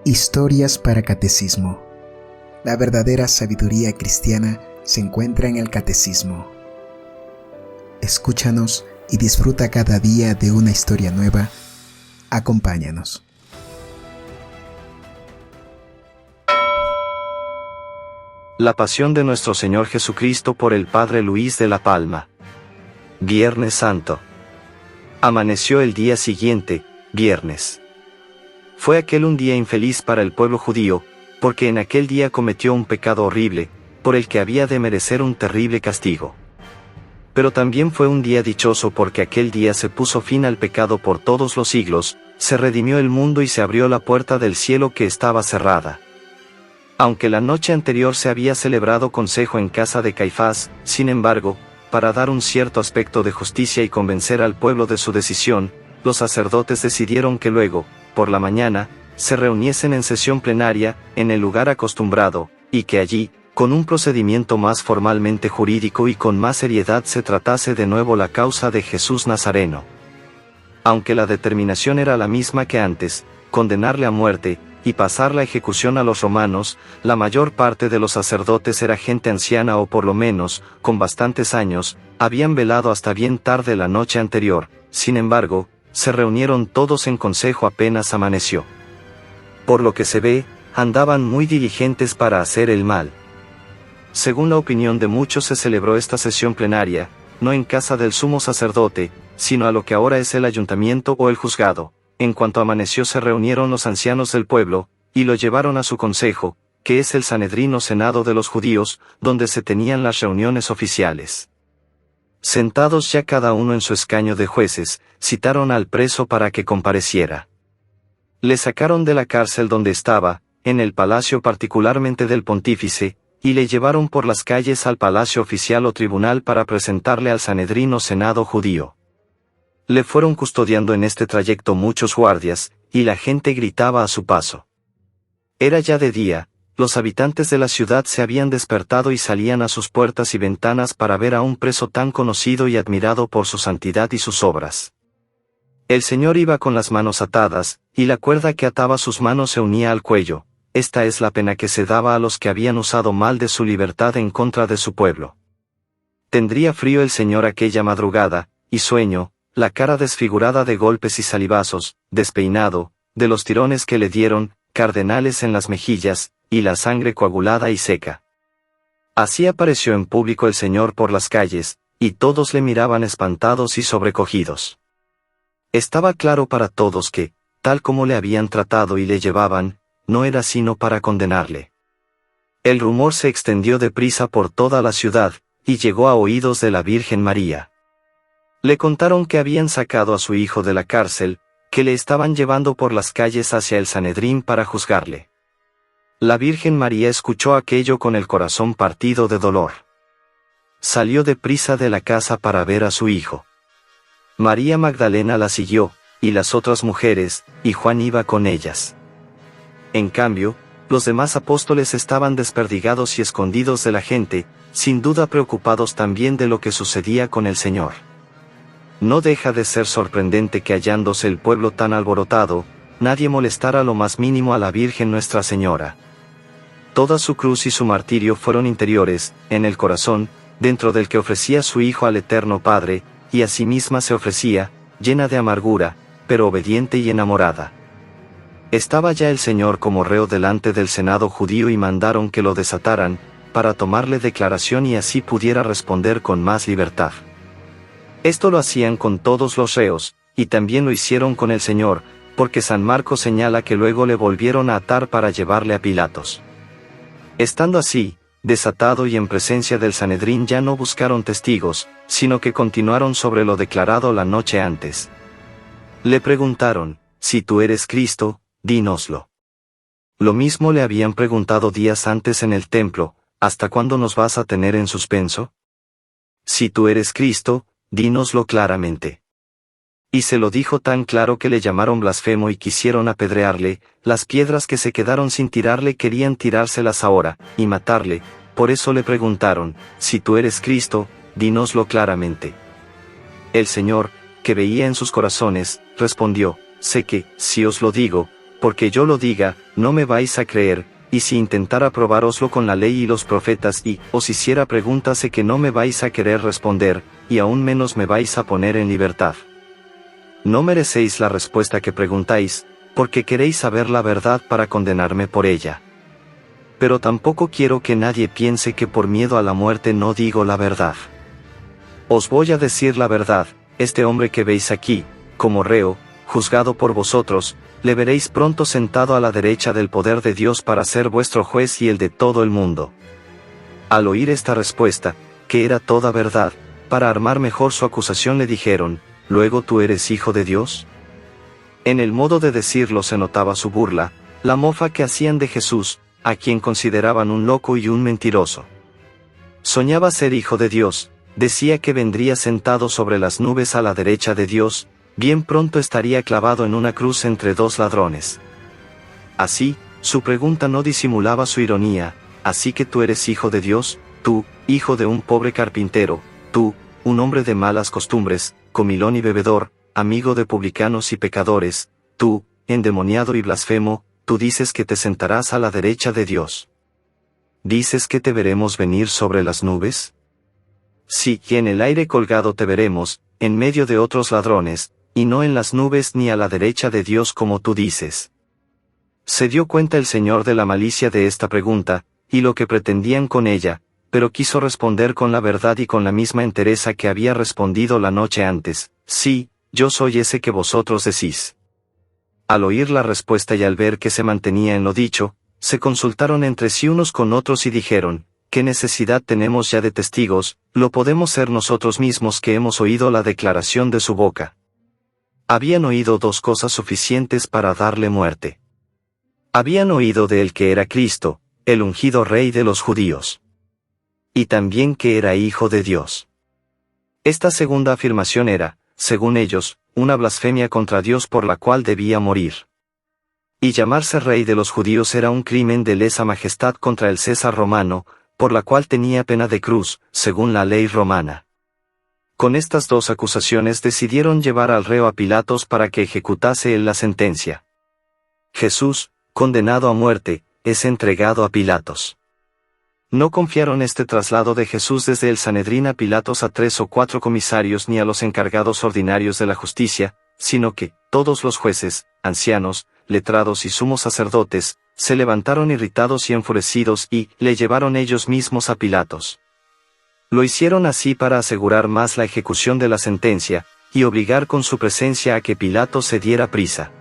Historias para Catecismo. La verdadera sabiduría cristiana se encuentra en el Catecismo. Escúchanos y disfruta cada día de una historia nueva. Acompáñanos. La pasión de nuestro Señor Jesucristo por el Padre Luis de la Palma. Viernes Santo. Amaneció el día siguiente, viernes. Fue aquel un día infeliz para el pueblo judío, porque en aquel día cometió un pecado horrible, por el que había de merecer un terrible castigo. Pero también fue un día dichoso porque aquel día se puso fin al pecado por todos los siglos, se redimió el mundo y se abrió la puerta del cielo que estaba cerrada. Aunque la noche anterior se había celebrado consejo en casa de Caifás, sin embargo, para dar un cierto aspecto de justicia y convencer al pueblo de su decisión, los sacerdotes decidieron que luego, por la mañana, se reuniesen en sesión plenaria, en el lugar acostumbrado, y que allí, con un procedimiento más formalmente jurídico y con más seriedad se tratase de nuevo la causa de Jesús Nazareno. Aunque la determinación era la misma que antes, condenarle a muerte, y pasar la ejecución a los romanos, la mayor parte de los sacerdotes era gente anciana o por lo menos, con bastantes años, habían velado hasta bien tarde la noche anterior. Sin embargo, se reunieron todos en consejo apenas amaneció. Por lo que se ve, andaban muy diligentes para hacer el mal. Según la opinión de muchos se celebró esta sesión plenaria, no en casa del sumo sacerdote, sino a lo que ahora es el ayuntamiento o el juzgado. En cuanto amaneció se reunieron los ancianos del pueblo, y lo llevaron a su consejo, que es el Sanedrín o Senado de los judíos, donde se tenían las reuniones oficiales. Sentados ya cada uno en su escaño de jueces, citaron al preso para que compareciera. Le sacaron de la cárcel donde estaba, en el palacio particularmente del pontífice, y le llevaron por las calles al palacio oficial o tribunal para presentarle al Sanedrín o Senado judío. Le fueron custodiando en este trayecto muchos guardias, y la gente gritaba a su paso. Era ya de día, los habitantes de la ciudad se habían despertado y salían a sus puertas y ventanas para ver a un preso tan conocido y admirado por su santidad y sus obras. El Señor iba con las manos atadas, y la cuerda que ataba sus manos se unía al cuello. Esta es la pena que se daba a los que habían usado mal de su libertad en contra de su pueblo. Tendría frío el Señor aquella madrugada, y sueño, la cara desfigurada de golpes y salivazos, despeinado, de los tirones que le dieron, cardenales en las mejillas, y la sangre coagulada y seca. Así apareció en público el Señor por las calles, y todos le miraban espantados y sobrecogidos. Estaba claro para todos que, tal como le habían tratado y le llevaban, no era sino para condenarle. El rumor se extendió deprisa por toda la ciudad, y llegó a oídos de la Virgen María. Le contaron que habían sacado a su hijo de la cárcel, que le estaban llevando por las calles hacia el Sanedrín para juzgarle. La Virgen María escuchó aquello con el corazón partido de dolor. Salió deprisa de la casa para ver a su hijo. María Magdalena la siguió, y las otras mujeres, y Juan iba con ellas. En cambio, los demás apóstoles estaban desperdigados y escondidos de la gente, sin duda preocupados también de lo que sucedía con el Señor. No deja de ser sorprendente que hallándose el pueblo tan alborotado, nadie molestara lo más mínimo a la Virgen Nuestra Señora. Toda su cruz y su martirio fueron interiores, en el corazón, dentro del que ofrecía su Hijo al Eterno Padre, y a sí misma se ofrecía, llena de amargura, pero obediente y enamorada. Estaba ya el Señor como reo delante del Senado judío y mandaron que lo desataran, para tomarle declaración y así pudiera responder con más libertad. Esto lo hacían con todos los reos, y también lo hicieron con el Señor, porque San Marcos señala que luego le volvieron a atar para llevarle a Pilatos. Estando así, desatado y en presencia del Sanedrín ya no buscaron testigos, sino que continuaron sobre lo declarado la noche antes. Le preguntaron, si tú eres Cristo, dínoslo. Lo mismo le habían preguntado días antes en el templo, ¿hasta cuándo nos vas a tener en suspenso? Si tú eres Cristo, dínoslo claramente. Y se lo dijo tan claro que le llamaron blasfemo y quisieron apedrearle, las piedras que se quedaron sin tirarle querían tirárselas ahora, y matarle, por eso le preguntaron, si tú eres Cristo, dínoslo claramente. El Señor, que veía en sus corazones, respondió, sé que, si os lo digo, porque yo lo diga, no me vais a creer, y si intentara probároslo con la ley y los profetas y os hiciera preguntas sé que no me vais a querer responder, y aún menos me vais a poner en libertad. No merecéis la respuesta que preguntáis, porque queréis saber la verdad para condenarme por ella. Pero tampoco quiero que nadie piense que por miedo a la muerte no digo la verdad. Os voy a decir la verdad, este hombre que veis aquí, como reo, juzgado por vosotros, le veréis pronto sentado a la derecha del poder de Dios para ser vuestro juez y el de todo el mundo. Al oír esta respuesta, que era toda verdad, para armar mejor su acusación le dijeron, ¿luego tú eres hijo de Dios? En el modo de decirlo se notaba su burla, la mofa que hacían de Jesús, a quien consideraban un loco y un mentiroso. Soñaba ser hijo de Dios, decía que vendría sentado sobre las nubes a la derecha de Dios, bien pronto estaría clavado en una cruz entre dos ladrones. Así, su pregunta no disimulaba su ironía, ¿así que tú eres hijo de Dios, tú, hijo de un pobre carpintero, tú, un hombre de malas costumbres, comilón y bebedor, amigo de publicanos y pecadores, tú, endemoniado y blasfemo, tú dices que te sentarás a la derecha de Dios? ¿Dices que te veremos venir sobre las nubes? Sí, y en el aire colgado te veremos, en medio de otros ladrones, y no en las nubes ni a la derecha de Dios como tú dices. Se dio cuenta el Señor de la malicia de esta pregunta, y lo que pretendían con ella, pero quiso responder con la verdad y con la misma entereza que había respondido la noche antes, sí, yo soy ese que vosotros decís. Al oír la respuesta y al ver que se mantenía en lo dicho, se consultaron entre sí unos con otros y dijeron, ¿qué necesidad tenemos ya de testigos? Lo podemos ser nosotros mismos que hemos oído la declaración de su boca. Habían oído dos cosas suficientes para darle muerte. Habían oído de él que era Cristo, el ungido Rey de los judíos. Y también que era Hijo de Dios. Esta segunda afirmación era, según ellos, una blasfemia contra Dios por la cual debía morir. Y llamarse Rey de los judíos era un crimen de lesa majestad contra el César romano, por la cual tenía pena de cruz, según la ley romana. Con estas dos acusaciones decidieron llevar al reo a Pilatos para que ejecutase él la sentencia. Jesús, condenado a muerte, es entregado a Pilatos. No confiaron este traslado de Jesús desde el Sanedrín a Pilatos a 3 o 4 comisarios ni a los encargados ordinarios de la justicia, sino que, todos los jueces, ancianos, letrados y sumos sacerdotes, se levantaron irritados y enfurecidos y le llevaron ellos mismos a Pilatos. Lo hicieron así para asegurar más la ejecución de la sentencia, y obligar con su presencia a que Pilatos se diera prisa.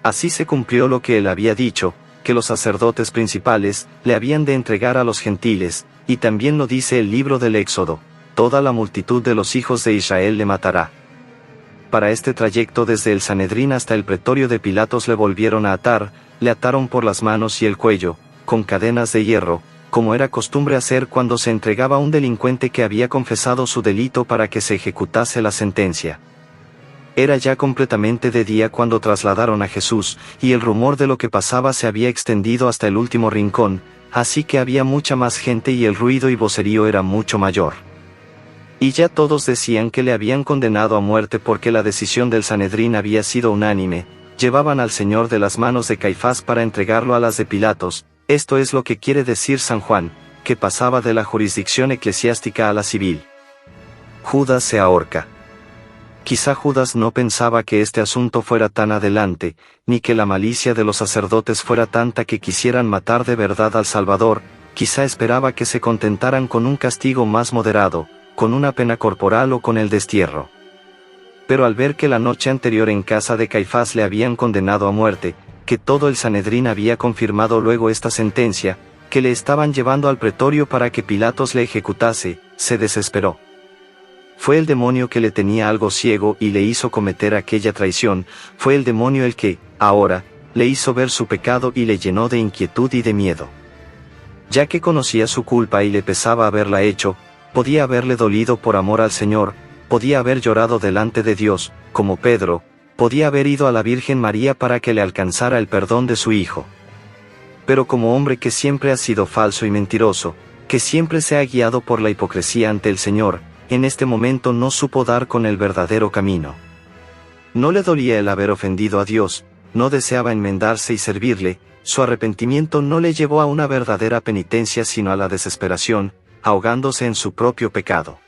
Así se cumplió lo que él había dicho, que los sacerdotes principales le habían de entregar a los gentiles, y también lo dice el libro del Éxodo, toda la multitud de los hijos de Israel le matará. Para este trayecto desde el Sanedrín hasta el pretorio de Pilatos le volvieron a atar, le ataron por las manos y el cuello, con cadenas de hierro, como era costumbre hacer cuando se entregaba a un delincuente que había confesado su delito para que se ejecutase la sentencia. Era ya completamente de día cuando trasladaron a Jesús, y el rumor de lo que pasaba se había extendido hasta el último rincón, así que había mucha más gente y el ruido y vocerío era mucho mayor. Y ya todos decían que le habían condenado a muerte porque la decisión del Sanedrín había sido unánime, llevaban al Señor de las manos de Caifás para entregarlo a las de Pilatos. Esto es lo que quiere decir San Juan, que pasaba de la jurisdicción eclesiástica a la civil. Judas se ahorca. Quizá Judas no pensaba que este asunto fuera tan adelante, ni que la malicia de los sacerdotes fuera tanta que quisieran matar de verdad al Salvador, quizá esperaba que se contentaran con un castigo más moderado, con una pena corporal o con el destierro. Pero al ver que la noche anterior en casa de Caifás le habían condenado a muerte, que todo el Sanedrín había confirmado luego esta sentencia, que le estaban llevando al pretorio para que Pilatos le ejecutase, se desesperó. Fue el demonio que le tenía algo ciego y le hizo cometer aquella traición, fue el demonio el que, ahora, le hizo ver su pecado y le llenó de inquietud y de miedo. Ya que conocía su culpa y le pesaba haberla hecho, podía haberle dolido por amor al Señor, podía haber llorado delante de Dios, como Pedro, podía haber ido a la Virgen María para que le alcanzara el perdón de su hijo. Pero como hombre que siempre ha sido falso y mentiroso, que siempre se ha guiado por la hipocresía ante el Señor, en este momento no supo dar con el verdadero camino. No le dolía el haber ofendido a Dios, no deseaba enmendarse y servirle, su arrepentimiento no le llevó a una verdadera penitencia sino a la desesperación, ahogándose en su propio pecado.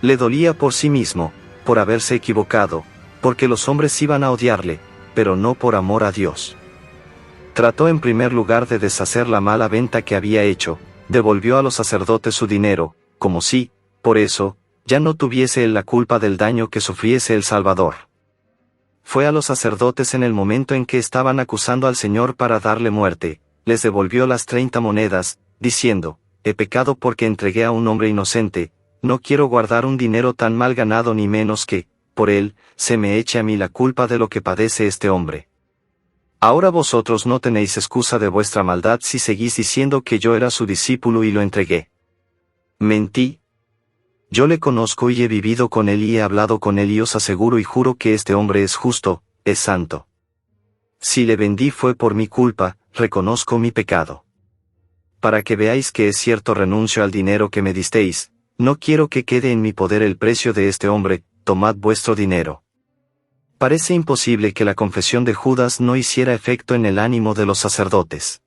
Le dolía por sí mismo, por haberse equivocado, porque los hombres iban a odiarle, pero no por amor a Dios. Trató en primer lugar de deshacer la mala venta que había hecho, devolvió a los sacerdotes su dinero, como si, por eso, ya no tuviese él la culpa del daño que sufriese el Salvador. Fue a los sacerdotes en el momento en que estaban acusando al Señor para darle muerte, les devolvió las 30 monedas, diciendo, he pecado porque entregué a un hombre inocente, no quiero guardar un dinero tan mal ganado ni menos que, por él, se me eche a mí la culpa de lo que padece este hombre. Ahora vosotros no tenéis excusa de vuestra maldad si seguís diciendo que yo era su discípulo y lo entregué. Mentí. Yo le conozco y he vivido con él y he hablado con él y os aseguro y juro que este hombre es justo, es santo. Si le vendí fue por mi culpa, reconozco mi pecado. Para que veáis que es cierto renuncio al dinero que me disteis, no quiero que quede en mi poder el precio de este hombre, tomad vuestro dinero. Parece imposible que la confesión de Judas no hiciera efecto en el ánimo de los sacerdotes.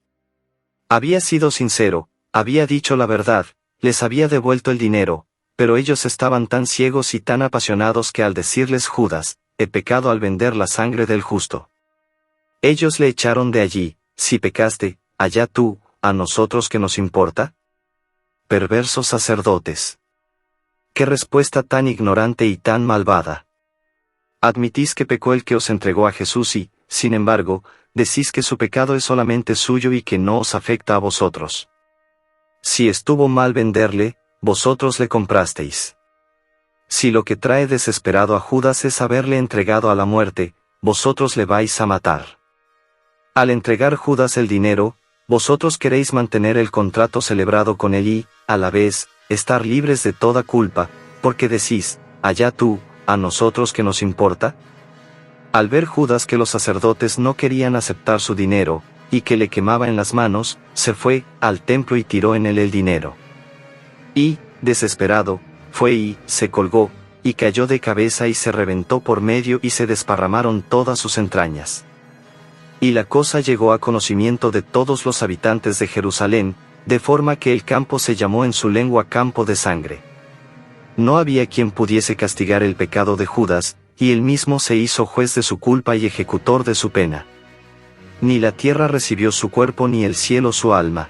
Había sido sincero, había dicho la verdad, les había devuelto el dinero, pero ellos estaban tan ciegos y tan apasionados que al decirles Judas, he pecado al vender la sangre del justo. Ellos le echaron de allí, si pecaste, allá tú, ¿a nosotros qué nos importa? Perversos sacerdotes. ¡Qué respuesta tan ignorante y tan malvada! Admitís que pecó el que os entregó a Jesús y, sin embargo, decís que su pecado es solamente suyo y que no os afecta a vosotros. Si estuvo mal venderle, vosotros le comprasteis. Si lo que trae desesperado a Judas es haberle entregado a la muerte, vosotros le vais a matar. Al entregar Judas el dinero, vosotros queréis mantener el contrato celebrado con él y, a la vez, estar libres de toda culpa, porque decís, allá tú, ¿a nosotros qué nos importa? Al ver Judas que los sacerdotes no querían aceptar su dinero, y que le quemaba en las manos, se fue al templo y tiró en él el dinero. Y, desesperado, fue y se colgó, y cayó de cabeza y se reventó por medio y se desparramaron todas sus entrañas. Y la cosa llegó a conocimiento de todos los habitantes de Jerusalén, de forma que el campo se llamó en su lengua campo de sangre. No había quien pudiese castigar el pecado de Judas, y él mismo se hizo juez de su culpa y ejecutor de su pena. Ni la tierra recibió su cuerpo ni el cielo su alma.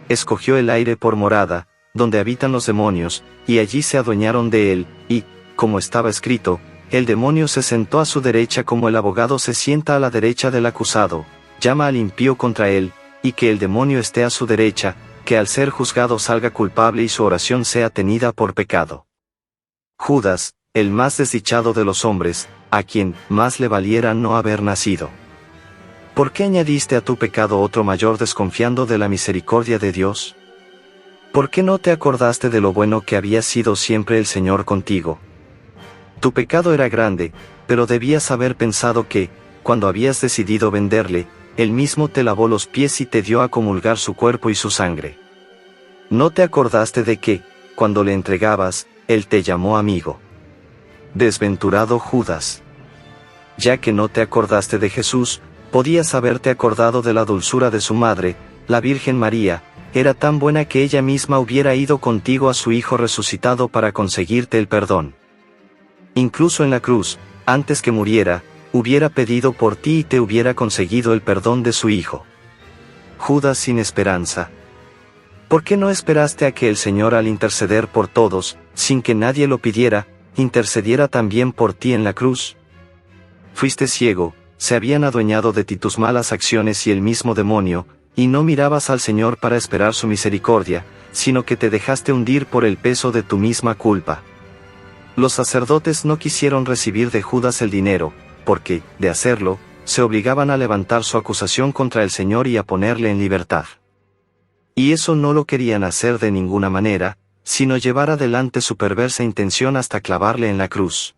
Escogió el aire por morada, donde habitan los demonios, y allí se adueñaron de él, y, como estaba escrito, el demonio se sentó a su derecha como el abogado se sienta a la derecha del acusado, llama al impío contra él, y que el demonio esté a su derecha, que al ser juzgado salga culpable y su oración sea tenida por pecado. Judas, el más desdichado de los hombres, a quien más le valiera no haber nacido. ¿Por qué añadiste a tu pecado otro mayor desconfiando de la misericordia de Dios? ¿Por qué no te acordaste de lo bueno que había sido siempre el Señor contigo? Tu pecado era grande, pero debías haber pensado que, cuando habías decidido venderle, él mismo te lavó los pies y te dio a comulgar su cuerpo y su sangre. ¿No te acordaste de que, cuando le entregabas, él te llamó amigo? Desventurado Judas. Ya que no te acordaste de Jesús, podías haberte acordado de la dulzura de su madre, la Virgen María, era tan buena que ella misma hubiera ido contigo a su Hijo resucitado para conseguirte el perdón. Incluso en la cruz, antes que muriera, hubiera pedido por ti y te hubiera conseguido el perdón de su Hijo. Judas sin esperanza. ¿Por qué no esperaste a que el Señor al interceder por todos, sin que nadie lo pidiera, intercediera también por ti en la cruz? Fuiste ciego, se habían adueñado de ti tus malas acciones y el mismo demonio, y no mirabas al Señor para esperar su misericordia, sino que te dejaste hundir por el peso de tu misma culpa. Los sacerdotes no quisieron recibir de Judas el dinero, porque, de hacerlo, se obligaban a levantar su acusación contra el Señor y a ponerle en libertad. Y eso no lo querían hacer de ninguna manera, sino llevar adelante su perversa intención hasta clavarle en la cruz.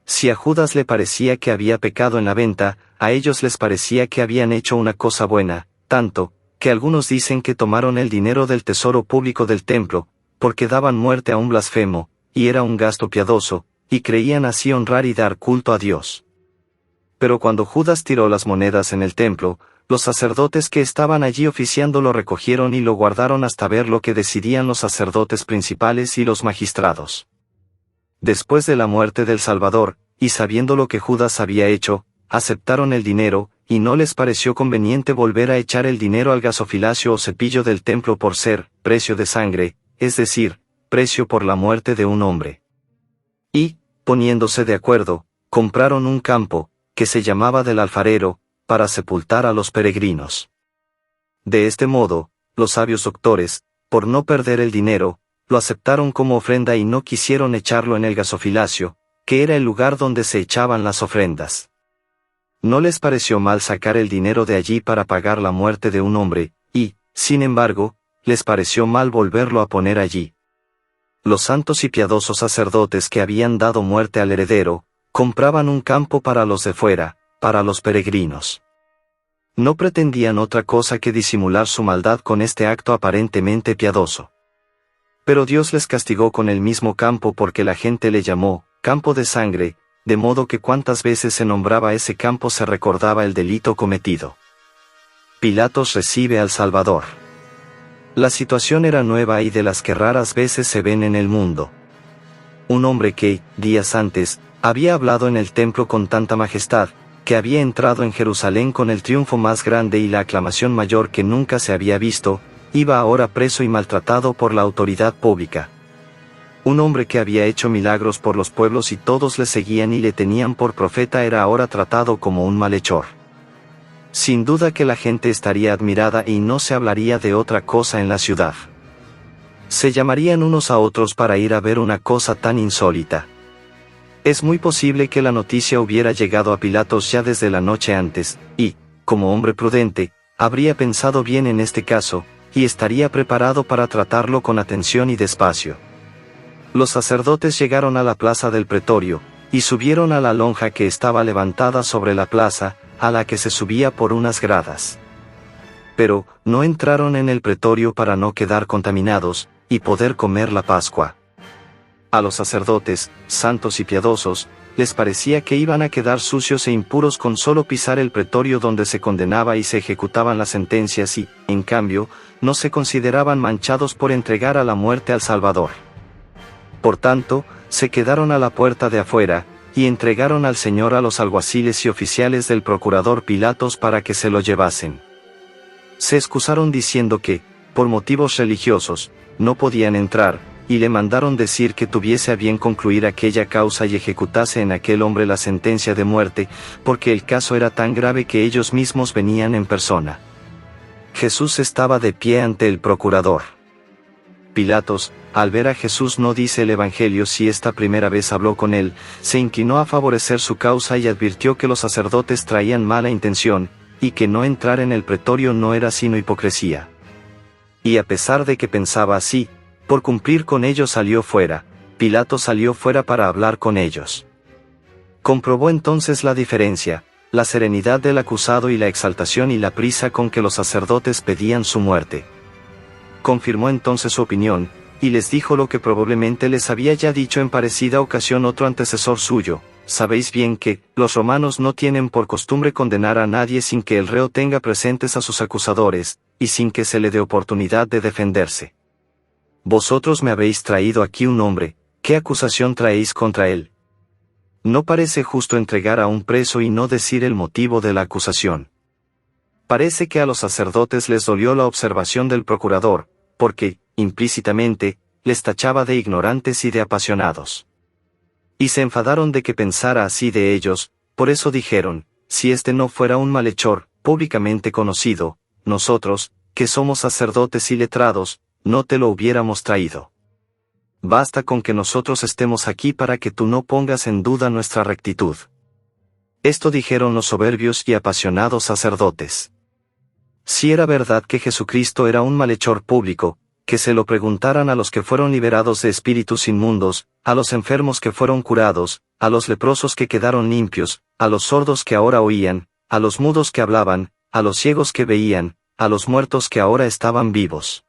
Si a Judas le parecía que había pecado en la venta, a ellos les parecía que habían hecho una cosa buena, tanto, que algunos dicen que tomaron el dinero del tesoro público del templo, porque daban muerte a un blasfemo, y era un gasto piadoso, y creían así honrar y dar culto a Dios. Pero cuando Judas tiró las monedas en el templo, Los sacerdotes que estaban allí oficiando lo recogieron y lo guardaron hasta ver lo que decidían los sacerdotes principales y los magistrados. Después de la muerte del Salvador, y sabiendo lo que Judas había hecho, aceptaron el dinero, y no les pareció conveniente volver a echar el dinero al gasofilacio o cepillo del templo por ser precio de sangre, es decir, precio por la muerte de un hombre. Y, poniéndose de acuerdo, compraron un campo, que se llamaba del alfarero, para sepultar a los peregrinos. De este modo, los sabios doctores, por no perder el dinero, lo aceptaron como ofrenda y no quisieron echarlo en el gasofilacio, que era el lugar donde se echaban las ofrendas. No les pareció mal sacar el dinero de allí para pagar la muerte de un hombre, y, sin embargo, les pareció mal volverlo a poner allí. Los santos y piadosos sacerdotes que habían dado muerte al heredero, compraban un campo para los de fuera, para los peregrinos. No pretendían otra cosa que disimular su maldad con este acto aparentemente piadoso. Pero Dios les castigó con el mismo campo porque la gente le llamó campo de sangre, de modo que cuantas veces se nombraba ese campo se recordaba el delito cometido. Pilatos recibe al Salvador. La situación era nueva y de las que raras veces se ven en el mundo. Un hombre que, días antes, había hablado en el templo con tanta majestad, que había entrado en Jerusalén con el triunfo más grande y la aclamación mayor que nunca se había visto, iba ahora preso y maltratado por la autoridad pública. Un hombre que había hecho milagros por los pueblos y todos le seguían y le tenían por profeta era ahora tratado como un malhechor. Sin duda que la gente estaría admirada y no se hablaría de otra cosa en la ciudad. Se llamarían unos a otros para ir a ver una cosa tan insólita. Es muy posible que la noticia hubiera llegado a Pilatos ya desde la noche antes, y, como hombre prudente, habría pensado bien en este caso, y estaría preparado para tratarlo con atención y despacio. Los sacerdotes llegaron a la plaza del pretorio, y subieron a la lonja que estaba levantada sobre la plaza, a la que se subía por unas gradas. Pero, no entraron en el pretorio para no quedar contaminados, y poder comer la Pascua. A los sacerdotes, santos y piadosos, les parecía que iban a quedar sucios e impuros con solo pisar el pretorio donde se condenaba y se ejecutaban las sentencias y, en cambio, no se consideraban manchados por entregar a la muerte al Salvador. Por tanto, se quedaron a la puerta de afuera, y entregaron al Señor a los alguaciles y oficiales del procurador Pilatos para que se lo llevasen. Se excusaron diciendo que, por motivos religiosos, no podían entrar, y le mandaron decir que tuviese a bien concluir aquella causa y ejecutase en aquel hombre la sentencia de muerte, porque el caso era tan grave que ellos mismos venían en persona. Jesús estaba de pie ante el procurador. Pilatos, al ver a Jesús, no dice el Evangelio si esta primera vez habló con él, se inclinó a favorecer su causa y advirtió que los sacerdotes traían mala intención, y que no entrar en el pretorio no era sino hipocresía. Y a pesar de que pensaba así, por cumplir con ellos salió fuera. Pilatos salió fuera para hablar con ellos. Comprobó entonces la diferencia, la serenidad del acusado y la exaltación y la prisa con que los sacerdotes pedían su muerte. Confirmó entonces su opinión, y les dijo lo que probablemente les había ya dicho en parecida ocasión otro antecesor suyo: sabéis bien que, los romanos no tienen por costumbre condenar a nadie sin que el reo tenga presentes a sus acusadores, y sin que se le dé oportunidad de defenderse. Vosotros me habéis traído aquí un hombre, ¿qué acusación traéis contra él? No parece justo entregar a un preso y no decir el motivo de la acusación. Parece que a los sacerdotes les dolió la observación del procurador, porque, implícitamente, les tachaba de ignorantes y de apasionados. Y se enfadaron de que pensara así de ellos, por eso dijeron: si este no fuera un malhechor, públicamente conocido, nosotros, que somos sacerdotes y letrados, no te lo hubiéramos traído. Basta con que nosotros estemos aquí para que tú no pongas en duda nuestra rectitud. Esto dijeron los soberbios y apasionados sacerdotes. Si era verdad que Jesucristo era un malhechor público, que se lo preguntaran a los que fueron liberados de espíritus inmundos, a los enfermos que fueron curados, a los leprosos que quedaron limpios, a los sordos que ahora oían, a los mudos que hablaban, a los ciegos que veían, a los muertos que ahora estaban vivos.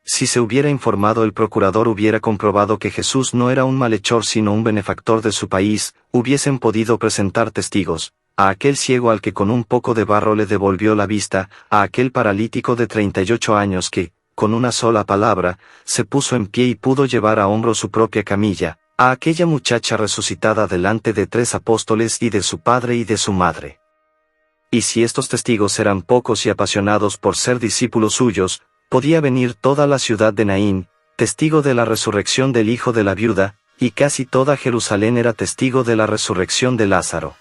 Si se hubiera informado, el procurador hubiera comprobado que Jesús no era un malhechor sino un benefactor de su país, hubiesen podido presentar testigos, a aquel ciego al que con un poco de barro le devolvió la vista, a aquel paralítico de 38 años que, con una sola palabra, se puso en pie y pudo llevar a hombro su propia camilla, a aquella muchacha resucitada delante de 3 apóstoles y de su padre y de su madre. Y si estos testigos eran pocos y apasionados por ser discípulos suyos, podía venir toda la ciudad de Naín, testigo de la resurrección del hijo de la viuda, y casi toda Jerusalén era testigo de la resurrección de Lázaro.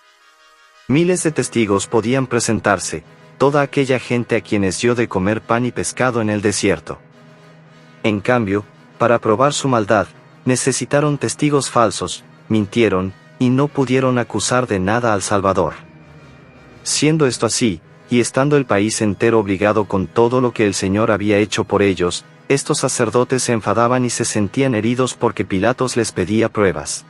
Miles de testigos podían presentarse, toda aquella gente a quienes dio de comer pan y pescado en el desierto. En cambio, para probar su maldad, necesitaron testigos falsos, mintieron, y no pudieron acusar de nada al Salvador. Siendo esto así, y estando el país entero obligado con todo lo que el Señor había hecho por ellos, estos sacerdotes se enfadaban y se sentían heridos porque Pilatos les pedía pruebas.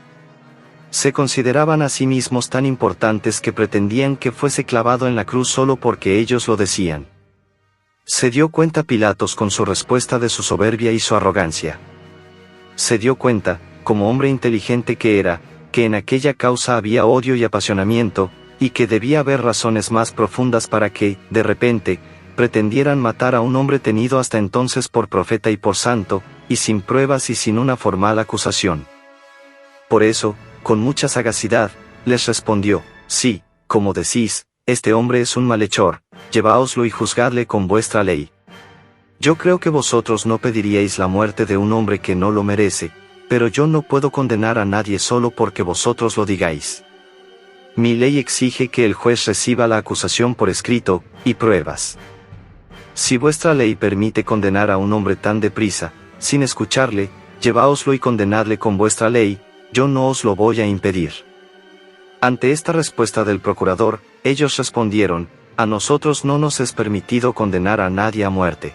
Se consideraban a sí mismos tan importantes que pretendían que fuese clavado en la cruz solo porque ellos lo decían. Se dio cuenta Pilatos con su respuesta de su soberbia y su arrogancia. Se dio cuenta, como hombre inteligente que era, que en aquella causa había odio y apasionamiento, y que debía haber razones más profundas para que, de repente, pretendieran matar a un hombre tenido hasta entonces por profeta y por santo, y sin pruebas y sin una formal acusación. Por eso, con mucha sagacidad, les respondió: sí, como decís, este hombre es un malhechor, lleváoslo y juzgadle con vuestra ley. Yo creo que vosotros no pediríais la muerte de un hombre que no lo merece, pero yo no puedo condenar a nadie solo porque vosotros lo digáis. Mi ley exige que el juez reciba la acusación por escrito, y pruebas. Si vuestra ley permite condenar a un hombre tan deprisa, sin escucharle, lleváoslo y condenadle con vuestra ley, yo no os lo voy a impedir. Ante esta respuesta del procurador, ellos respondieron: a nosotros no nos es permitido condenar a nadie a muerte.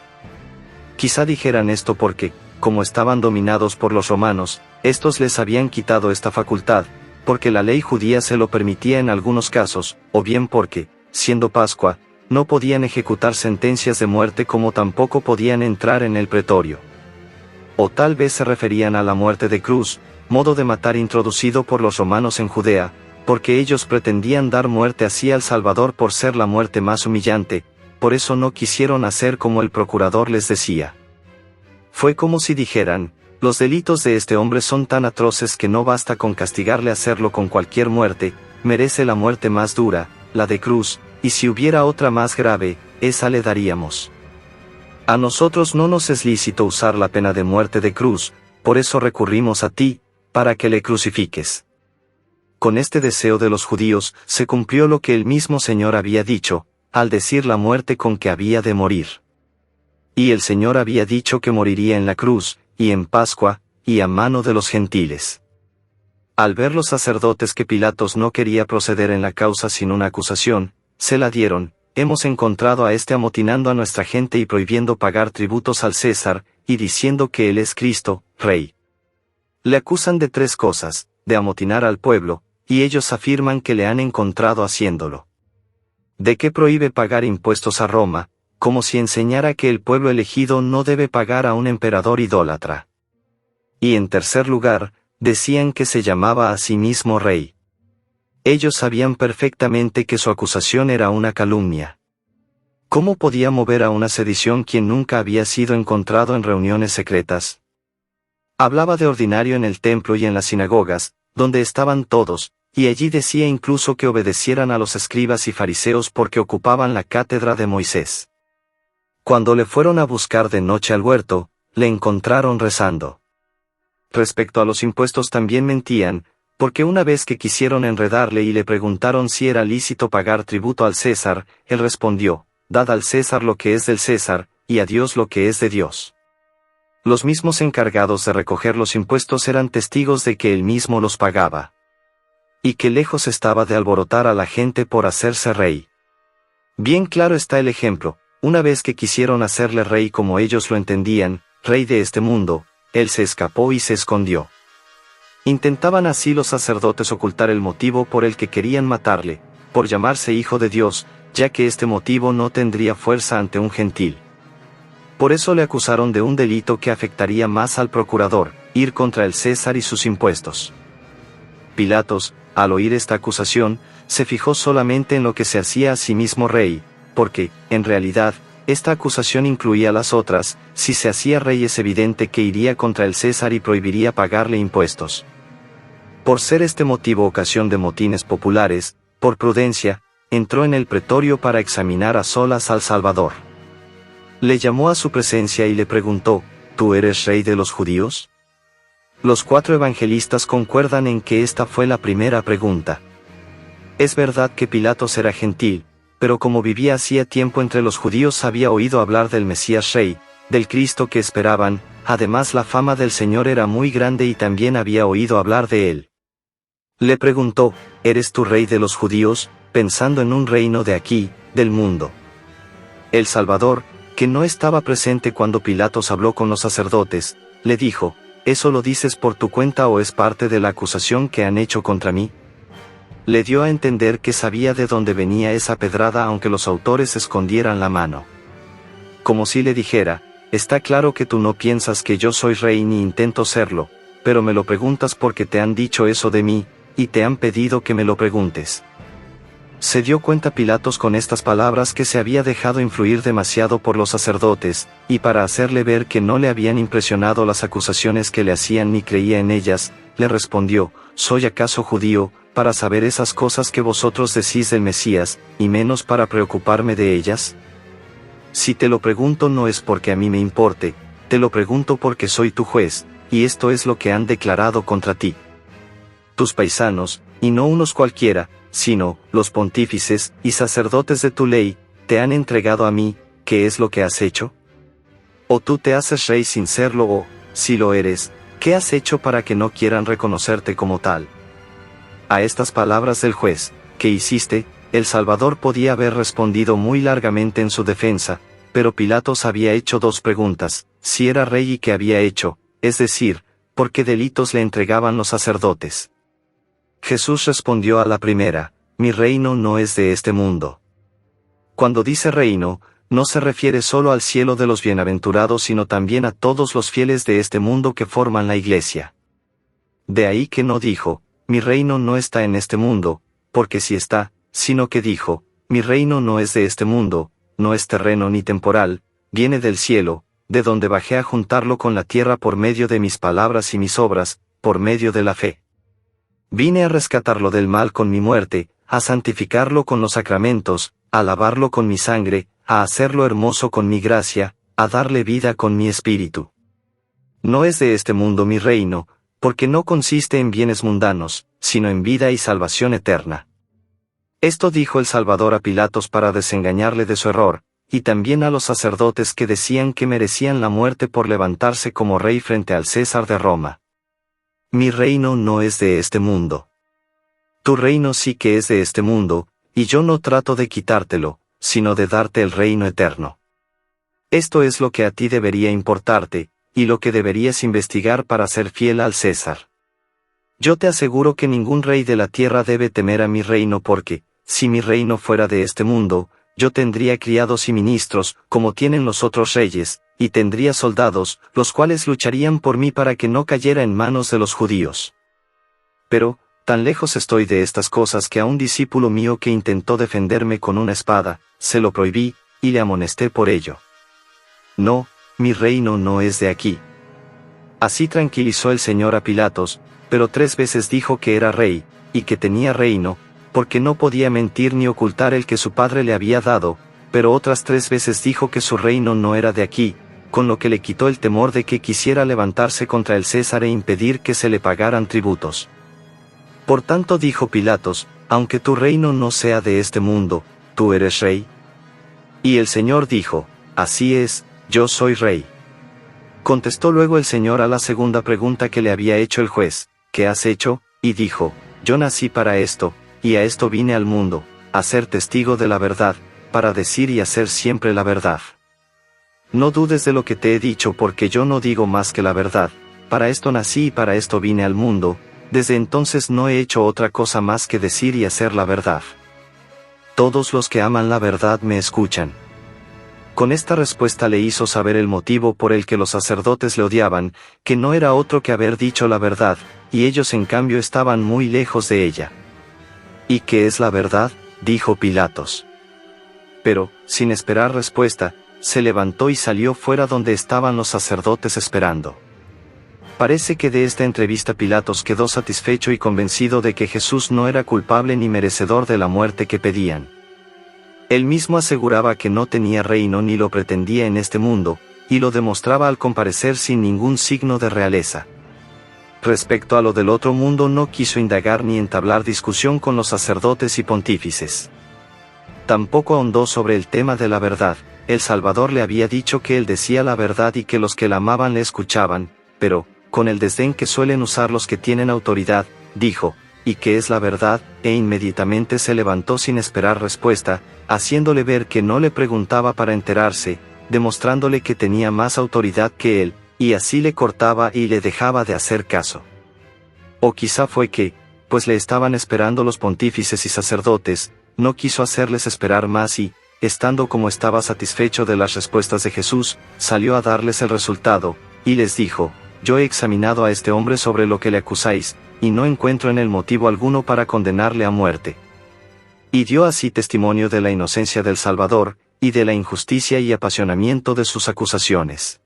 Quizá dijeran esto porque, como estaban dominados por los romanos, estos les habían quitado esta facultad, porque la ley judía se lo permitía en algunos casos, o bien porque, siendo Pascua, no podían ejecutar sentencias de muerte como tampoco podían entrar en el pretorio. O tal vez se referían a la muerte de cruz, modo de matar introducido por los romanos en Judea, porque ellos pretendían dar muerte así al Salvador por ser la muerte más humillante, por eso no quisieron hacer como el procurador les decía. Fue como si dijeran: los delitos de este hombre son tan atroces que no basta con castigarle hacerlo con cualquier muerte, merece la muerte más dura, la de cruz, y si hubiera otra más grave, esa le daríamos. A nosotros no nos es lícito usar la pena de muerte de cruz, por eso recurrimos a ti, para que le crucifiques. Con este deseo de los judíos, se cumplió lo que el mismo Señor había dicho, al decir la muerte con que había de morir. Y el Señor había dicho que moriría en la cruz, y en Pascua, y a mano de los gentiles. Al ver los sacerdotes que Pilatos no quería proceder en la causa sin una acusación, se la dieron: hemos encontrado a este amotinando a nuestra gente y prohibiendo pagar tributos al César, y diciendo que él es Cristo, Rey. Le acusan de 3 cosas: de amotinar al pueblo, y ellos afirman que le han encontrado haciéndolo. De que prohíbe pagar impuestos a Roma, como si enseñara que el pueblo elegido no debe pagar a un emperador idólatra. Y en tercer lugar, decían que se llamaba a sí mismo rey. Ellos sabían perfectamente que su acusación era una calumnia. ¿Cómo podía mover a una sedición quien nunca había sido encontrado en reuniones secretas? Hablaba de ordinario en el templo y en las sinagogas, donde estaban todos, y allí decía incluso que obedecieran a los escribas y fariseos porque ocupaban la cátedra de Moisés. Cuando le fueron a buscar de noche al huerto, le encontraron rezando. Respecto a los impuestos también mentían, porque una vez que quisieron enredarle y le preguntaron si era lícito pagar tributo al César, él respondió: dad al César lo que es del César, y a Dios lo que es de Dios. Los mismos encargados de recoger los impuestos eran testigos de que él mismo los pagaba. Y que lejos estaba de alborotar a la gente por hacerse rey. Bien claro está el ejemplo: una vez que quisieron hacerle rey como ellos lo entendían, rey de este mundo, él se escapó y se escondió. Intentaban así los sacerdotes ocultar el motivo por el que querían matarle, por llamarse hijo de Dios, ya que este motivo no tendría fuerza ante un gentil. Por eso le acusaron de un delito que afectaría más al procurador: ir contra el César y sus impuestos. Pilatos, al oír esta acusación, se fijó solamente en lo que se hacía a sí mismo rey, porque, en realidad, esta acusación incluía las otras. Si se hacía rey es evidente que iría contra el César y prohibiría pagarle impuestos. Por ser este motivo ocasión de motines populares, por prudencia, entró en el pretorio para examinar a solas al Salvador. Le llamó a su presencia y le preguntó, ¿tú eres rey de los judíos? Los 4 evangelistas concuerdan en que esta fue la primera pregunta. Es verdad que Pilatos era gentil, pero como vivía hacía tiempo entre los judíos había oído hablar del Mesías Rey, del Cristo que esperaban. Además la fama del Señor era muy grande y también había oído hablar de él. Le preguntó, ¿eres tú rey de los judíos?, pensando en un reino de aquí, del mundo. El Salvador, que no estaba presente cuando Pilatos habló con los sacerdotes, le dijo, ¿eso lo dices por tu cuenta o es parte de la acusación que han hecho contra mí? Le dio a entender que sabía de dónde venía esa pedrada aunque los autores escondieran la mano. Como si le dijera, está claro que tú no piensas que yo soy rey ni intento serlo, pero me lo preguntas porque te han dicho eso de mí, y te han pedido que me lo preguntes. Se dio cuenta Pilatos con estas palabras que se había dejado influir demasiado por los sacerdotes, y para hacerle ver que no le habían impresionado las acusaciones que le hacían ni creía en ellas, le respondió, ¿soy acaso judío, para saber esas cosas que vosotros decís del Mesías, y menos para preocuparme de ellas? Si te lo pregunto no es porque a mí me importe, te lo pregunto porque soy tu juez, y esto es lo que han declarado contra ti. Tus paisanos, y no unos cualquiera, sino, los pontífices y sacerdotes de tu ley, te han entregado a mí. ¿Qué es lo que has hecho? ¿O tú te haces rey sin serlo o, si lo eres, qué has hecho para que no quieran reconocerte como tal? A estas palabras del juez, ¿qué hiciste?, el Salvador podía haber respondido muy largamente en su defensa, pero Pilatos había hecho 2 preguntas, si era rey y qué había hecho, es decir, ¿por qué delitos le entregaban los sacerdotes? Jesús respondió a la primera, mi reino no es de este mundo. Cuando dice reino, no se refiere solo al cielo de los bienaventurados sino también a todos los fieles de este mundo que forman la Iglesia. De ahí que no dijo, mi reino no está en este mundo, porque sí está, sino que dijo, mi reino no es de este mundo, no es terreno ni temporal, viene del cielo, de donde bajé a juntarlo con la tierra por medio de mis palabras y mis obras, por medio de la fe. Vine a rescatarlo del mal con mi muerte, a santificarlo con los sacramentos, a lavarlo con mi sangre, a hacerlo hermoso con mi gracia, a darle vida con mi espíritu. No es de este mundo mi reino, porque no consiste en bienes mundanos, sino en vida y salvación eterna. Esto dijo el Salvador a Pilatos para desengañarle de su error, y también a los sacerdotes que decían que merecían la muerte por levantarse como rey frente al César de Roma. Mi reino no es de este mundo. Tu reino sí que es de este mundo, y yo no trato de quitártelo, sino de darte el reino eterno. Esto es lo que a ti debería importarte, y lo que deberías investigar para ser fiel al César. Yo te aseguro que ningún rey de la tierra debe temer a mi reino porque, si mi reino fuera de este mundo, yo tendría criados y ministros, como tienen los otros reyes, y tendría soldados, los cuales lucharían por mí para que no cayera en manos de los judíos. Pero, tan lejos estoy de estas cosas que a un discípulo mío que intentó defenderme con una espada, se lo prohibí, y le amonesté por ello. No, mi reino no es de aquí. Así tranquilizó el Señor a Pilatos, pero 3 veces dijo que era rey, y que tenía reino, porque no podía mentir ni ocultar el que su padre le había dado, pero otras 3 veces dijo que su reino no era de aquí, con lo que le quitó el temor de que quisiera levantarse contra el César e impedir que se le pagaran tributos. Por tanto dijo Pilatos, aunque tu reino no sea de este mundo, ¿tú eres rey? Y el Señor dijo, así es, yo soy rey. Contestó luego el Señor a la segunda pregunta que le había hecho el juez, ¿qué has hecho? Y dijo, yo nací para esto, y a esto vine al mundo, a ser testigo de la verdad, para decir y hacer siempre la verdad. No dudes de lo que te he dicho porque yo no digo más que la verdad, para esto nací y para esto vine al mundo, desde entonces no he hecho otra cosa más que decir y hacer la verdad. Todos los que aman la verdad me escuchan. Con esta respuesta le hizo saber el motivo por el que los sacerdotes le odiaban, que no era otro que haber dicho la verdad, y ellos en cambio estaban muy lejos de ella. ¿Y qué es la verdad?, dijo Pilatos. Pero, sin esperar respuesta, se levantó y salió fuera donde estaban los sacerdotes esperando. Parece que de esta entrevista Pilatos quedó satisfecho y convencido de que Jesús no era culpable ni merecedor de la muerte que pedían. Él mismo aseguraba que no tenía reino ni lo pretendía en este mundo, y lo demostraba al comparecer sin ningún signo de realeza. Respecto a lo del otro mundo no quiso indagar ni entablar discusión con los sacerdotes y pontífices. Tampoco ahondó sobre el tema de la verdad. El Salvador le había dicho que él decía la verdad y que los que la amaban le escuchaban, pero, con el desdén que suelen usar los que tienen autoridad, dijo, ¿y qué es la verdad?, e inmediatamente se levantó sin esperar respuesta, haciéndole ver que no le preguntaba para enterarse, demostrándole que tenía más autoridad que él, y así le cortaba y le dejaba de hacer caso. O quizá fue que, pues le estaban esperando los pontífices y sacerdotes, no quiso hacerles esperar más y, estando como estaba satisfecho de las respuestas de Jesús, salió a darles el resultado, y les dijo, yo he examinado a este hombre sobre lo que le acusáis, y no encuentro en él motivo alguno para condenarle a muerte. Y dio así testimonio de la inocencia del Salvador, y de la injusticia y apasionamiento de sus acusaciones.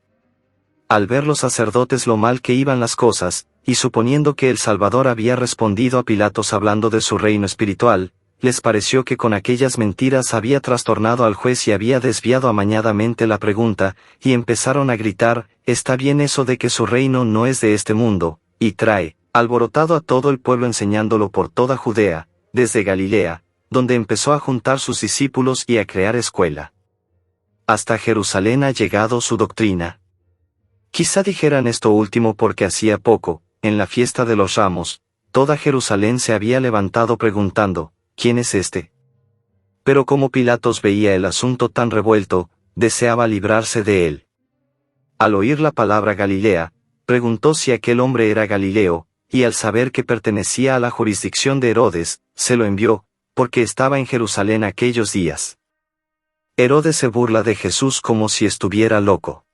Al ver los sacerdotes lo mal que iban las cosas, y suponiendo que el Salvador había respondido a Pilatos hablando de su reino espiritual, les pareció que con aquellas mentiras había trastornado al juez y había desviado amañadamente la pregunta, y empezaron a gritar, está bien eso de que su reino no es de este mundo, y trae, alborotado a todo el pueblo enseñándolo por toda Judea, desde Galilea, donde empezó a juntar sus discípulos y a crear escuela. Hasta Jerusalén ha llegado su doctrina. Quizá dijeran esto último porque hacía poco, en la fiesta de los Ramos, toda Jerusalén se había levantado preguntando, ¿quién es este? Pero como Pilatos veía el asunto tan revuelto, deseaba librarse de él. Al oír la palabra Galilea, preguntó si aquel hombre era Galileo, y al saber que pertenecía a la jurisdicción de Herodes, se lo envió, porque estaba en Jerusalén aquellos días. Herodes se burla de Jesús como si estuviera loco.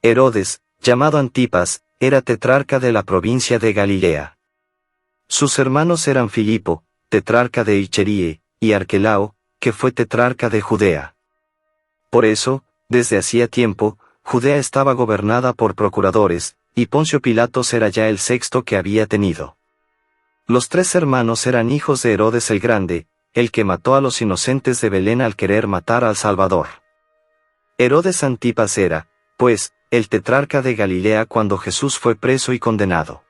Herodes, llamado Antipas, era tetrarca de la provincia de Galilea. Sus hermanos eran Filipo, tetrarca de Icherie, y Arquelao, que fue tetrarca de Judea. Por eso, desde hacía tiempo, Judea estaba gobernada por procuradores, y Poncio Pilatos era ya el sexto que había tenido. Los tres hermanos eran hijos de Herodes el Grande, el que mató a los inocentes de Belén al querer matar al Salvador. Herodes Antipas era, pues, el tetrarca de Galilea cuando Jesús fue preso y condenado.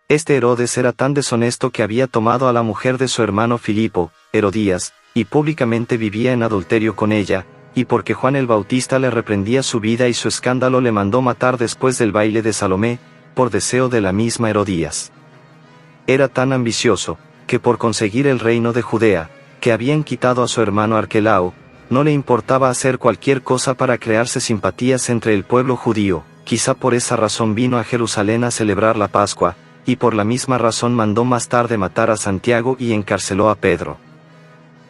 Este Herodes era tan deshonesto que había tomado a la mujer de su hermano Filipo, Herodías, y públicamente vivía en adulterio con ella, y porque Juan el Bautista le reprendía su vida y su escándalo le mandó matar después del baile de Salomé, por deseo de la misma Herodías. Era tan ambicioso, que por conseguir el reino de Judea, que habían quitado a su hermano Arquelao, no le importaba hacer cualquier cosa para crearse simpatías entre el pueblo judío, quizá por esa razón vino a Jerusalén a celebrar la Pascua, y por la misma razón mandó más tarde matar a Santiago y encarceló a Pedro.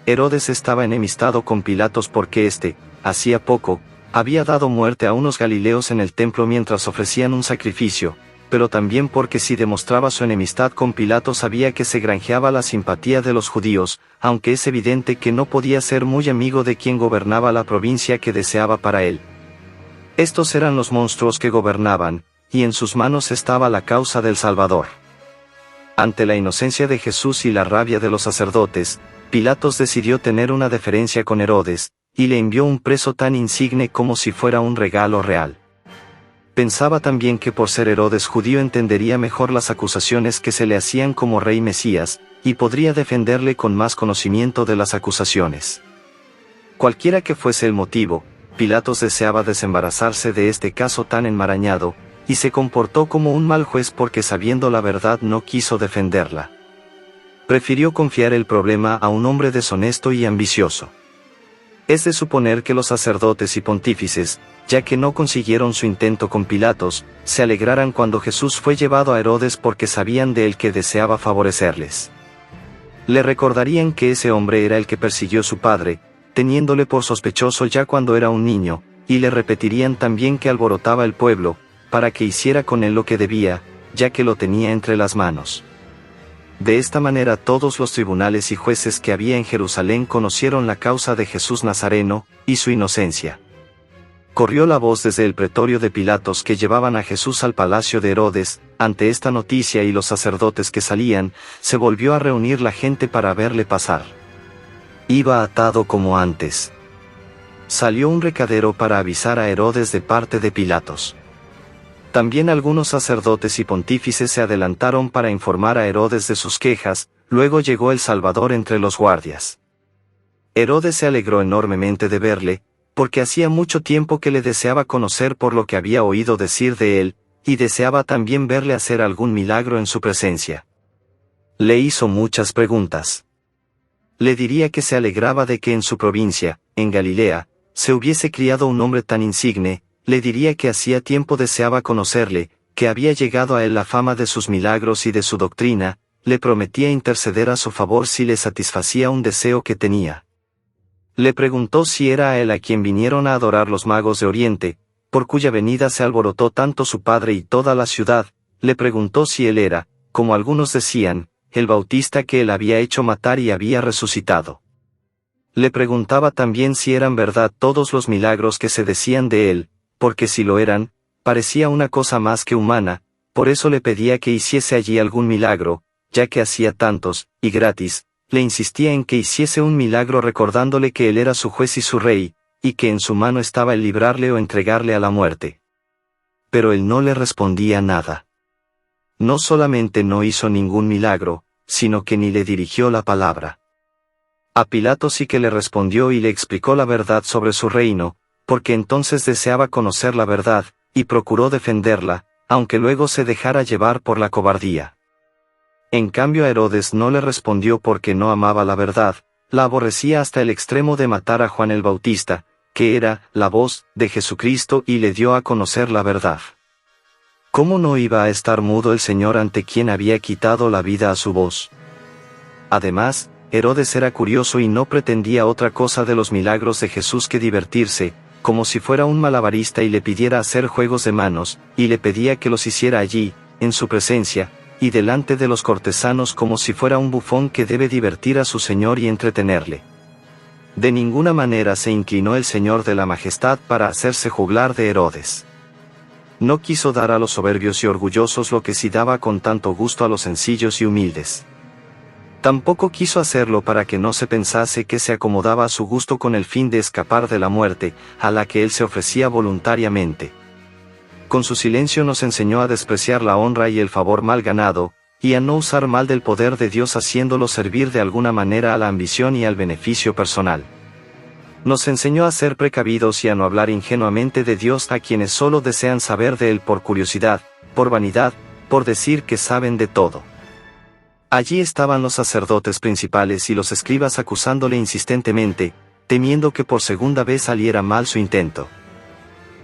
Herodes estaba enemistado con Pilatos porque éste, hacía poco, había dado muerte a unos galileos en el templo mientras ofrecían un sacrificio, pero también porque si demostraba su enemistad con Pilatos sabía que se granjeaba la simpatía de los judíos, aunque es evidente que no podía ser muy amigo de quien gobernaba la provincia que deseaba para él. Estos eran los monstruos que gobernaban, y en sus manos estaba la causa del Salvador. Ante la inocencia de Jesús y la rabia de los sacerdotes, Pilatos decidió tener una deferencia con Herodes, y le envió un preso tan insigne como si fuera un regalo real. Pensaba también que por ser Herodes judío entendería mejor las acusaciones que se le hacían como rey Mesías, y podría defenderle con más conocimiento de las acusaciones. Cualquiera que fuese el motivo, Pilatos deseaba desembarazarse de este caso tan enmarañado, y se comportó como un mal juez porque sabiendo la verdad no quiso defenderla. Prefirió confiar el problema a un hombre deshonesto y ambicioso. Es de suponer que los sacerdotes y pontífices, ya que no consiguieron su intento con Pilatos, se alegraran cuando Jesús fue llevado a Herodes porque sabían de él que deseaba favorecerles. Le recordarían que ese hombre era el que persiguió a su padre, teniéndole por sospechoso ya cuando era un niño, y le repetirían también que alborotaba el pueblo, para que hiciera con él lo que debía, ya que lo tenía entre las manos. De esta manera todos los tribunales y jueces que había en Jerusalén conocieron la causa de Jesús Nazareno, y su inocencia. Corrió la voz desde el pretorio de Pilatos que llevaban a Jesús al palacio de Herodes. Ante esta noticia y los sacerdotes que salían, se volvió a reunir la gente para verle pasar. Iba atado como antes. Salió un recadero para avisar a Herodes de parte de Pilatos. También algunos sacerdotes y pontífices se adelantaron para informar a Herodes de sus quejas. Luego llegó el Salvador entre los guardias. Herodes se alegró enormemente de verle, porque hacía mucho tiempo que le deseaba conocer por lo que había oído decir de él, y deseaba también verle hacer algún milagro en su presencia. Le hizo muchas preguntas. Le diría que se alegraba de que en su provincia, en Galilea, se hubiese criado un hombre tan insigne. Le diría que hacía tiempo deseaba conocerle, que había llegado a él la fama de sus milagros y de su doctrina. Le prometía interceder a su favor si le satisfacía un deseo que tenía. Le preguntó si era a él a quien vinieron a adorar los magos de Oriente, por cuya venida se alborotó tanto su padre y toda la ciudad. Le preguntó si él era, como algunos decían, el Bautista que él había hecho matar y había resucitado. Le preguntaba también si eran verdad todos los milagros que se decían de él, porque si lo eran, parecía una cosa más que humana. Por eso le pedía que hiciese allí algún milagro, ya que hacía tantos, y gratis. Le insistía en que hiciese un milagro recordándole que él era su juez y su rey, y que en su mano estaba el librarle o entregarle a la muerte. Pero él no le respondía nada. No solamente no hizo ningún milagro, sino que ni le dirigió la palabra. A Pilato sí que le respondió y le explicó la verdad sobre su reino, porque entonces deseaba conocer la verdad, y procuró defenderla, aunque luego se dejara llevar por la cobardía. En cambio a Herodes no le respondió porque no amaba la verdad, la aborrecía hasta el extremo de matar a Juan el Bautista, que era la voz de Jesucristo y le dio a conocer la verdad. ¿Cómo no iba a estar mudo el Señor ante quien había quitado la vida a su voz? Además, Herodes era curioso y no pretendía otra cosa de los milagros de Jesús que divertirse, como si fuera un malabarista y le pidiera hacer juegos de manos, y le pedía que los hiciera allí, en su presencia, y delante de los cortesanos como si fuera un bufón que debe divertir a su señor y entretenerle. De ninguna manera se inclinó el Señor de la Majestad para hacerse juglar de Herodes. No quiso dar a los soberbios y orgullosos lo que sí daba con tanto gusto a los sencillos y humildes. Tampoco quiso hacerlo para que no se pensase que se acomodaba a su gusto con el fin de escapar de la muerte, a la que él se ofrecía voluntariamente. Con su silencio nos enseñó a despreciar la honra y el favor mal ganado, y a no usar mal del poder de Dios haciéndolo servir de alguna manera a la ambición y al beneficio personal. Nos enseñó a ser precavidos y a no hablar ingenuamente de Dios a quienes solo desean saber de Él por curiosidad, por vanidad, por decir que saben de todo. Allí estaban los sacerdotes principales y los escribas acusándole insistentemente, temiendo que por segunda vez saliera mal su intento.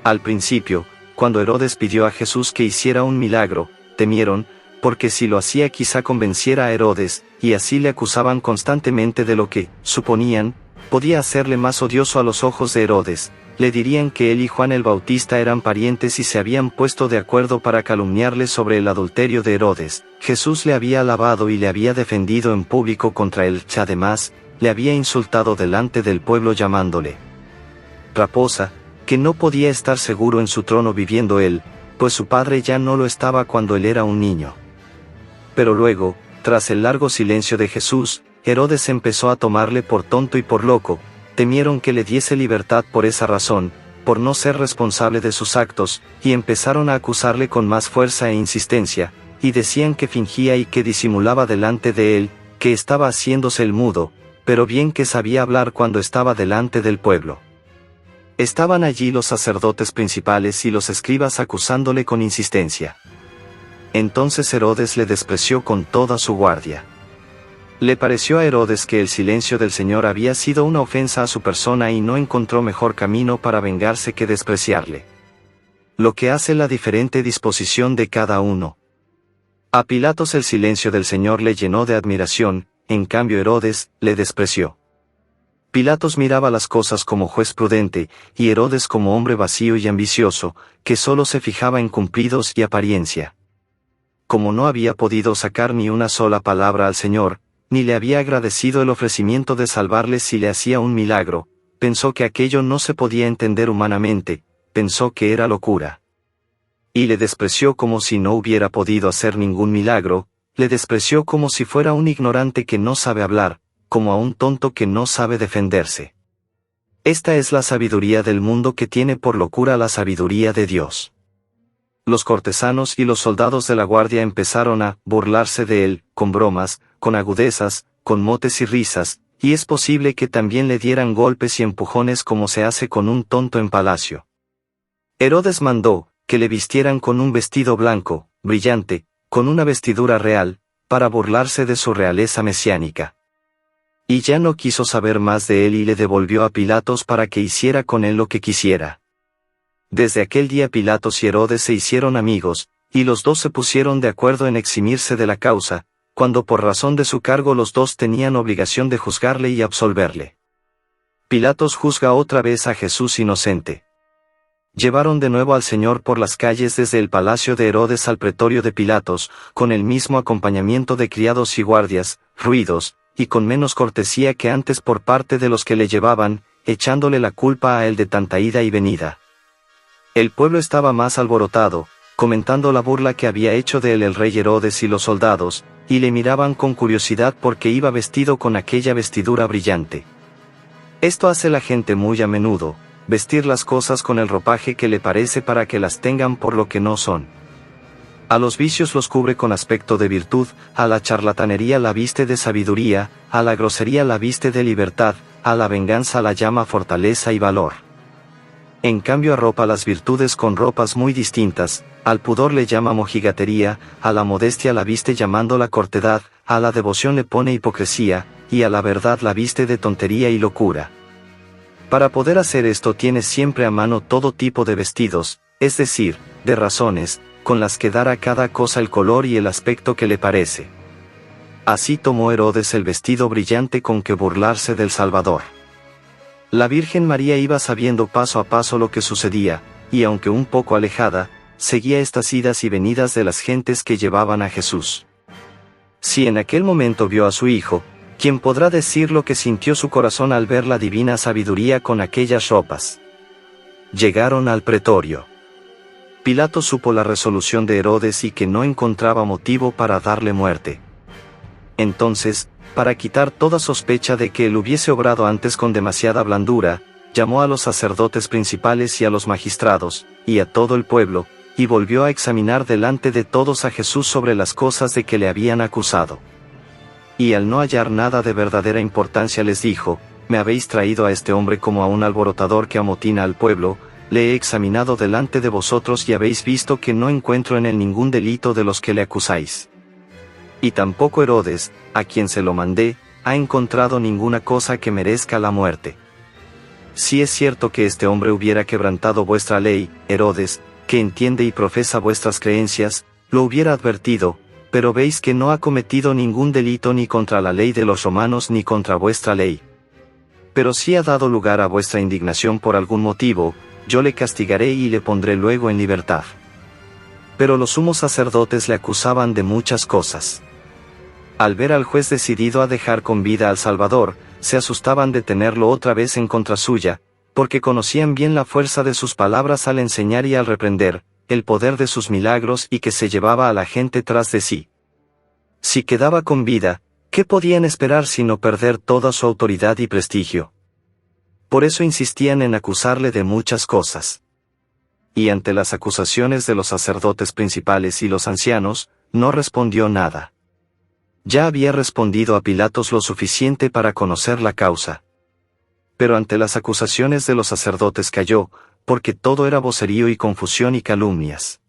Al principio, cuando Herodes pidió a Jesús que hiciera un milagro, temieron, porque si lo hacía quizá convenciera a Herodes, y así le acusaban constantemente de lo que, suponían, podía hacerle más odioso a los ojos de Herodes. Le dirían que él y Juan el Bautista eran parientes y se habían puesto de acuerdo para calumniarle sobre el adulterio de Herodes. Jesús le había alabado y le había defendido en público contra él. Además, le había insultado delante del pueblo llamándole raposa, que no podía estar seguro en su trono viviendo él, pues su padre ya no lo estaba cuando él era un niño. Pero luego, tras el largo silencio de Jesús, Herodes empezó a tomarle por tonto y por loco. Temieron que le diese libertad por esa razón, por no ser responsable de sus actos, y empezaron a acusarle con más fuerza e insistencia, y decían que fingía y que disimulaba delante de él, que estaba haciéndose el mudo, pero bien que sabía hablar cuando estaba delante del pueblo. Estaban allí los sacerdotes principales y los escribas acusándole con insistencia. Entonces Herodes le despreció con toda su guardia. Le pareció a Herodes que el silencio del Señor había sido una ofensa a su persona y no encontró mejor camino para vengarse que despreciarle. Lo que hace la diferente disposición de cada uno. A Pilatos el silencio del Señor le llenó de admiración, en cambio Herodes le despreció. Pilatos miraba las cosas como juez prudente, y Herodes como hombre vacío y ambicioso, que solo se fijaba en cumplidos y apariencia. como no había podido sacar ni una sola palabra al Señor, ni le había agradecido el ofrecimiento de salvarle si le hacía un milagro, pensó que aquello no se podía entender humanamente, pensó que era locura. Y le despreció como si no hubiera podido hacer ningún milagro, le despreció como si fuera un ignorante que no sabe hablar, como a un tonto que no sabe defenderse. Esta es la sabiduría del mundo que tiene por locura la sabiduría de Dios. Los cortesanos y los soldados de la guardia empezaron a burlarse de él, con bromas, con agudezas, con motes y risas, y es posible que también le dieran golpes y empujones como se hace con un tonto en palacio. Herodes mandó que le vistieran con un vestido blanco, brillante, con una vestidura real, para burlarse de su realeza mesiánica. Y ya no quiso saber más de él y le devolvió a Pilatos para que hiciera con él lo que quisiera. Desde aquel día Pilatos y Herodes se hicieron amigos, y los dos se pusieron de acuerdo en eximirse de la causa, cuando por razón de su cargo los dos tenían obligación de juzgarle y absolverle. Pilatos juzga otra vez a Jesús inocente. Llevaron de nuevo al Señor por las calles desde el palacio de Herodes al pretorio de Pilatos, con el mismo acompañamiento de criados y guardias, ruidos, y con menos cortesía que antes por parte de los que le llevaban, echándole la culpa a él de tanta ida y venida. El pueblo estaba más alborotado, comentando la burla que había hecho de él el rey Herodes y los soldados, y le miraban con curiosidad porque iba vestido con aquella vestidura brillante. Esto hace la gente muy a menudo, vestir las cosas con el ropaje que le parece para que las tengan por lo que no son. A los vicios los cubre con aspecto de virtud, a la charlatanería la viste de sabiduría, a la grosería la viste de libertad, a la venganza la llama fortaleza y valor. En cambio arropa las virtudes con ropas muy distintas, al pudor le llama mojigatería, a la modestia la viste llamándola cortedad, a la devoción le pone hipocresía, y a la verdad la viste de tontería y locura. Para poder hacer esto tienes siempre a mano todo tipo de vestidos, es decir, de razones, con las que dar a cada cosa el color y el aspecto que le parece. Así tomó Herodes el vestido brillante con que burlarse del Salvador. La Virgen María iba sabiendo paso a paso lo que sucedía, y aunque un poco alejada, seguía estas idas y venidas de las gentes que llevaban a Jesús. Si en aquel momento vio a su hijo, ¿quién podrá decir lo que sintió su corazón al ver la divina sabiduría con aquellas ropas? Llegaron al pretorio. Pilato supo la resolución de Herodes y que no encontraba motivo para darle muerte. Entonces, para quitar toda sospecha de que él hubiese obrado antes con demasiada blandura, llamó a los sacerdotes principales y a los magistrados, y a todo el pueblo, y volvió a examinar delante de todos a Jesús sobre las cosas de que le habían acusado. Y al no hallar nada de verdadera importancia les dijo: me habéis traído a este hombre como a un alborotador que amotina al pueblo, le he examinado delante de vosotros y habéis visto que no encuentro en él ningún delito de los que le acusáis. Y tampoco Herodes, a quien se lo mandé, ha encontrado ninguna cosa que merezca la muerte. Si es cierto que este hombre hubiera quebrantado vuestra ley, Herodes, que entiende y profesa vuestras creencias, lo hubiera advertido, pero veis que no ha cometido ningún delito ni contra la ley de los romanos ni contra vuestra ley. Pero si ha dado lugar a vuestra indignación por algún motivo, yo le castigaré y le pondré luego en libertad. Pero los sumos sacerdotes le acusaban de muchas cosas. Al ver al juez decidido a dejar con vida al Salvador, se asustaban de tenerlo otra vez en contra suya, porque conocían bien la fuerza de sus palabras al enseñar y al reprender, el poder de sus milagros y que se llevaba a la gente tras de sí. Si quedaba con vida, ¿qué podían esperar sino perder toda su autoridad y prestigio? Por eso insistían en acusarle de muchas cosas. Y ante las acusaciones de los sacerdotes principales y los ancianos, no respondió nada. Ya había respondido a Pilatos lo suficiente para conocer la causa. Pero ante las acusaciones de los sacerdotes calló, porque todo era vocerío y confusión y calumnias.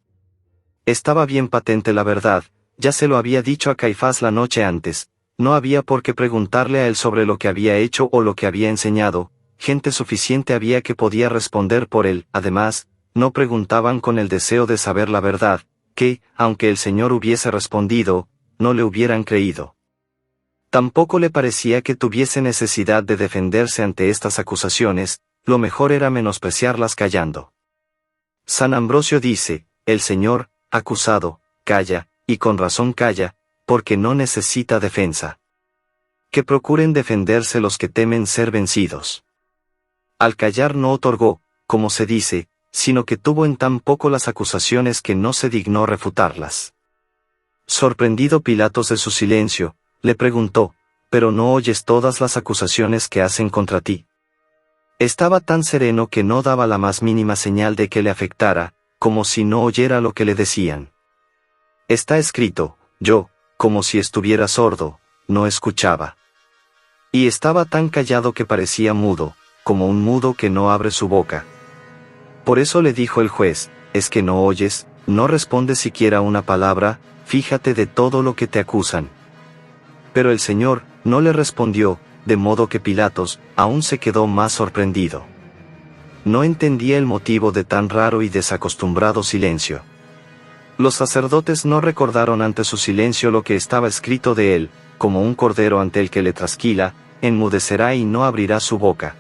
Estaba bien patente la verdad, ya se lo había dicho a Caifás la noche antes, no había por qué preguntarle a él sobre lo que había hecho o lo que había enseñado, gente suficiente había que podía responder por él. Además, no preguntaban con el deseo de saber la verdad, que, aunque el Señor hubiese respondido, no le hubieran creído. Tampoco le parecía que tuviese necesidad de defenderse ante estas acusaciones, lo mejor era menospreciarlas callando. San Ambrosio dice: el Señor, acusado, calla, y con razón calla, porque no necesita defensa. Que procuren defenderse los que temen ser vencidos. Al callar no otorgó, como se dice, sino que tuvo en tan poco las acusaciones que no se dignó refutarlas. Sorprendido Pilatos de su silencio, le preguntó, ¿pero no oyes todas las acusaciones que hacen contra ti? Estaba tan sereno que no daba la más mínima señal de que le afectara, como si no oyera lo que le decían. Está escrito, yo, como si estuviera sordo, no escuchaba. Y estaba tan callado que parecía mudo, como un mudo que no abre su boca. Por eso le dijo el juez, ¿es que no oyes, no respondes siquiera una palabra? Fíjate de todo lo que te acusan. Pero el Señor no le respondió, de modo que Pilatos aún se quedó más sorprendido. No entendía el motivo de tan raro y desacostumbrado silencio. Los sacerdotes no recordaron ante su silencio lo que estaba escrito de él, como un cordero ante el que le trasquila, enmudecerá y no abrirá su boca.